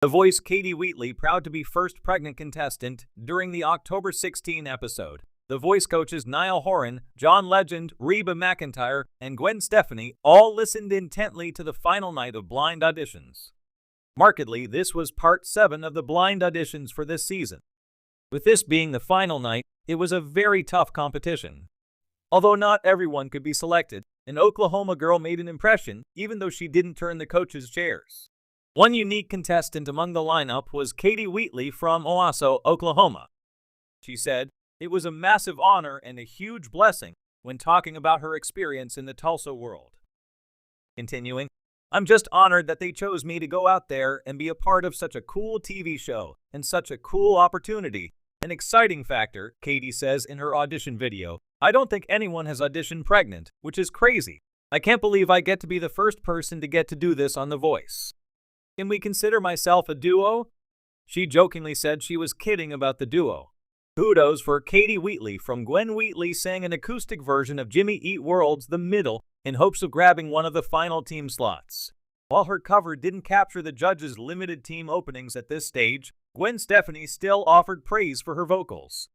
The Voice Katie Wheatley proud to be first pregnant contestant during the October 16 episode. The Voice coaches Niall Horan, John Legend, Reba McEntire, and Gwen Stefani all listened intently to the final night of blind auditions. Markedly, this was part 7 of the blind auditions for this season. With this being the final night, it was a very tough competition. Although not everyone could be selected, an Oklahoma girl made an impression, even though she didn't turn the coaches' chairs. One unique contestant among the lineup was Katie Wheatley from Owasso, Oklahoma. She said, "It was a massive honor and a huge blessing," when talking about her experience in the Tulsa world. Continuing, "I'm just honored that they chose me to go out there and be a part of such a cool TV show and such a cool opportunity. An exciting factor," Katie says in her audition video, "I don't think anyone has auditioned pregnant, which is crazy. I can't believe I get to be the first person to get to do this on The Voice. Can we consider myself a duo?" She jokingly said she was kidding about the duo. Kudos for Katie Wheatley from Gwen Wheatley sang an acoustic version of Jimmy Eat World's The Middle in hopes of grabbing one of the final team slots. While her cover didn't capture the judges' limited team openings at this stage, Gwen Stefani still offered praise for her vocals.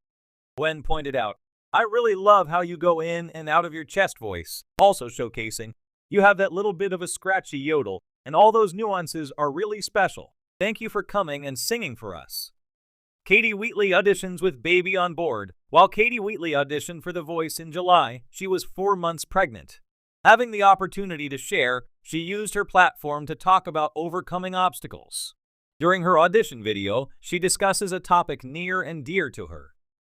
Gwen pointed out, "I really love how you go in and out of your chest voice," also showcasing, "You have that little bit of a scratchy yodel, and all those nuances are really special. Thank you for coming and singing for us." Katie Wheatley auditions with baby on board. While Katie Wheatley auditioned for The Voice in July, she was 4 months pregnant. Having the opportunity to share, she used her platform to talk about overcoming obstacles. During her audition video, she discusses a topic near and dear to her.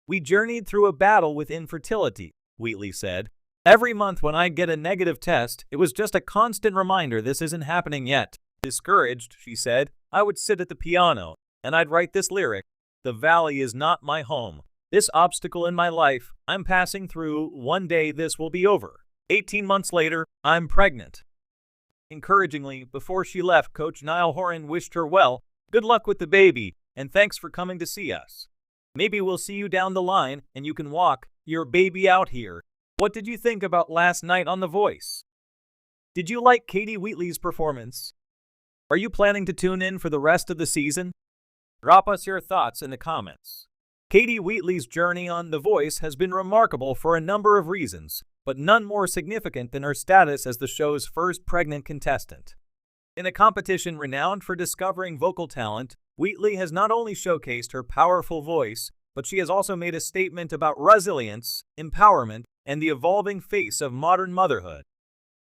"We journeyed through a battle with infertility," Wheatley said. "Every month when I get a negative test, it was just a constant reminder this isn't happening yet. Discouraged," she said, "I would sit at the piano, and I'd write this lyric, 'The valley is not my home. This obstacle in my life, I'm passing through, one day this will be over. 18 months later, I'm pregnant.'" Encouragingly, before she left, Coach Niall Horan wished her well, "Good luck with the baby, and thanks for coming to see us. Maybe we'll see you down the line, and you can walk your baby out here." What did you think about last night on The Voice? Did you like Katie Wheatley's performance? Are you planning to tune in for the rest of the season? Drop us your thoughts in the comments. Katie Wheatley's journey on The Voice has been remarkable for a number of reasons, but none more significant than her status as the show's first pregnant contestant. In a competition renowned for discovering vocal talent, Wheatley has not only showcased her powerful voice, but she has also made a statement about resilience, empowerment, and the evolving face of modern motherhood.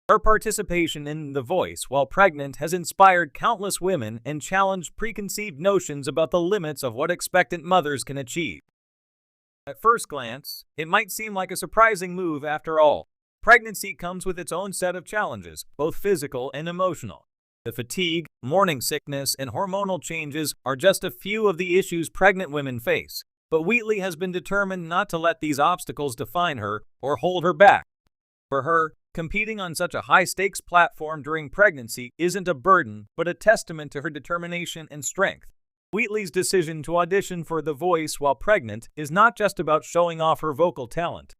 Her participation in The Voice while pregnant has inspired countless women and challenged preconceived notions about the limits of what expectant mothers can achieve. At first glance, it might seem like a surprising move after all. Pregnancy comes with its own set of challenges, both physical and emotional. The fatigue, morning sickness, and hormonal changes are just a few of the issues pregnant women face. But Wheatley has been determined not to let these obstacles define her or hold her back. For her, competing on such a high-stakes platform during pregnancy isn't a burden, but a testament to her determination and strength. Wheatley's decision to audition for The Voice while pregnant is not just about showing off her vocal talent.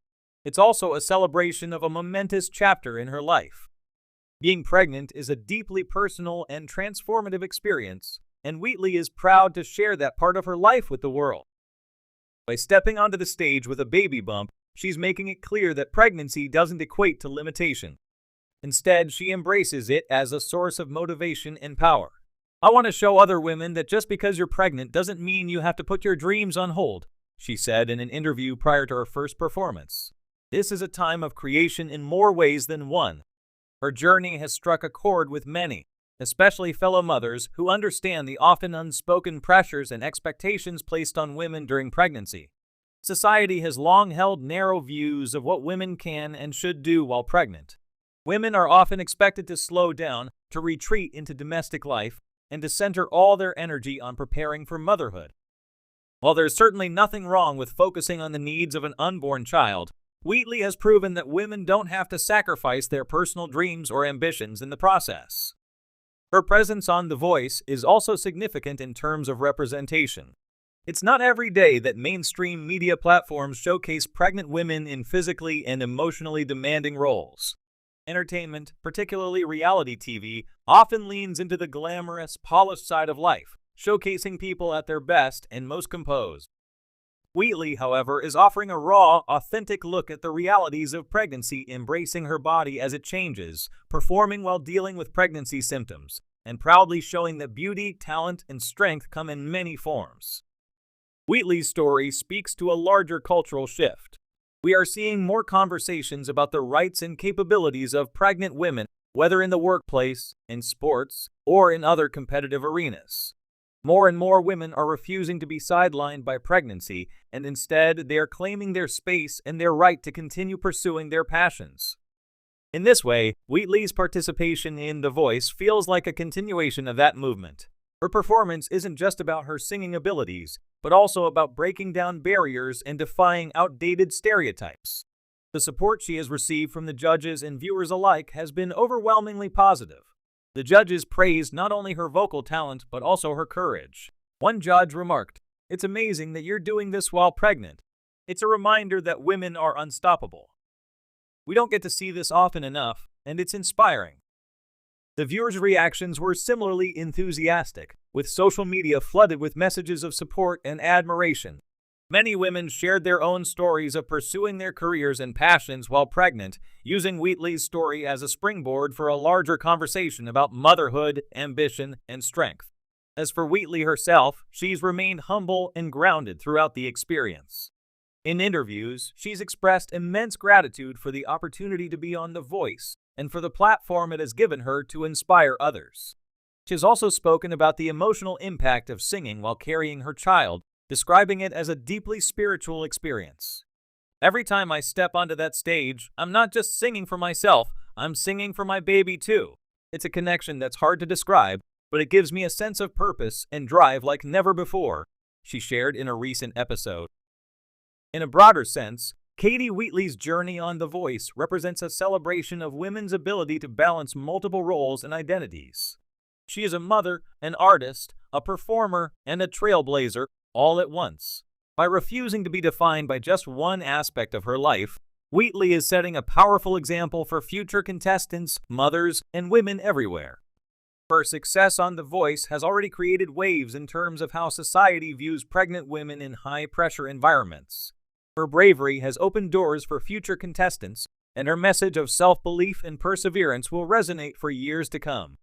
It's also a celebration of a momentous chapter in her life. Being pregnant is a deeply personal and transformative experience, and Wheatley is proud to share that part of her life with the world. By stepping onto the stage with a baby bump, she's making it clear that pregnancy doesn't equate to limitation. Instead, she embraces it as a source of motivation and power. "I want to show other women that just because you're pregnant doesn't mean you have to put your dreams on hold," she said in an interview prior to her first performance. "This is a time of creation in more ways than one." Her journey has struck a chord with many, especially fellow mothers who understand the often unspoken pressures and expectations placed on women during pregnancy. Society has long held narrow views of what women can and should do while pregnant. Women are often expected to slow down, to retreat into domestic life, and to center all their energy on preparing for motherhood. While there's certainly nothing wrong with focusing on the needs of an unborn child, Wheatley has proven that women don't have to sacrifice their personal dreams or ambitions in the process. Her presence on The Voice is also significant in terms of representation. It's not every day that mainstream media platforms showcase pregnant women in physically and emotionally demanding roles. Entertainment, particularly reality TV, often leans into the glamorous, polished side of life, showcasing people at their best and most composed. Wheatley, however, is offering a raw, authentic look at the realities of pregnancy, embracing her body as it changes, performing while dealing with pregnancy symptoms, and proudly showing that beauty, talent, and strength come in many forms. Wheatley's story speaks to a larger cultural shift. We are seeing more conversations about the rights and capabilities of pregnant women, whether in the workplace, in sports, or in other competitive arenas. More and more women are refusing to be sidelined by pregnancy, and instead they are claiming their space and their right to continue pursuing their passions. In this way, Wheatley's participation in The Voice feels like a continuation of that movement. Her performance isn't just about her singing abilities, but also about breaking down barriers and defying outdated stereotypes. The support she has received from the judges and viewers alike has been overwhelmingly positive. The judges praised not only her vocal talent, but also her courage. One judge remarked, "It's amazing that you're doing this while pregnant. It's a reminder that women are unstoppable. We don't get to see this often enough, and it's inspiring." The viewers' reactions were similarly enthusiastic, with social media flooded with messages of support and admiration. Many women shared their own stories of pursuing their careers and passions while pregnant, using Wheatley's story as a springboard for a larger conversation about motherhood, ambition, and strength. As for Wheatley herself, she's remained humble and grounded throughout the experience. In interviews, she's expressed immense gratitude for the opportunity to be on The Voice and for the platform it has given her to inspire others. She has also spoken about the emotional impact of singing while carrying her child, describing it as a deeply spiritual experience. "Every time I step onto that stage, I'm not just singing for myself, I'm singing for my baby too. It's a connection that's hard to describe, but it gives me a sense of purpose and drive like never before," she shared in a recent episode. In a broader sense, Katie Wheatley's journey on The Voice represents a celebration of women's ability to balance multiple roles and identities. She is a mother, an artist, a performer, and a trailblazer, all at once. By refusing to be defined by just one aspect of her life, Wheatley is setting a powerful example for future contestants, mothers, and women everywhere. Her success on The Voice has already created waves in terms of how society views pregnant women in high-pressure environments. Her bravery has opened doors for future contestants, and her message of self-belief and perseverance will resonate for years to come.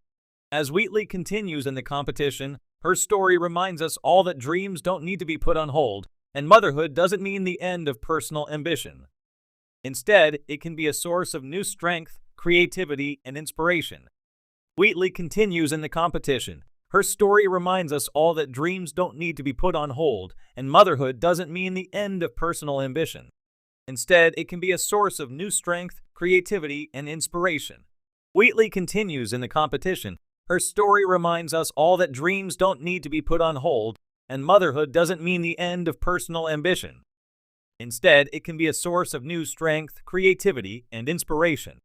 As Wheatley continues in the competition, her story reminds us all that dreams don't need to be put on hold, and motherhood doesn't mean the end of personal ambition. Instead, it can be a source of new strength, creativity, and inspiration. Wheatley continues in the competition. Her story reminds us all that dreams don't need to be put on hold, and motherhood doesn't mean the end of personal ambition. Instead, it can be a source of new strength, creativity, and inspiration. Wheatley continues in the competition. Her story reminds us all that dreams don't need to be put on hold, and motherhood doesn't mean the end of personal ambition. Instead, it can be a source of new strength, creativity, and inspiration.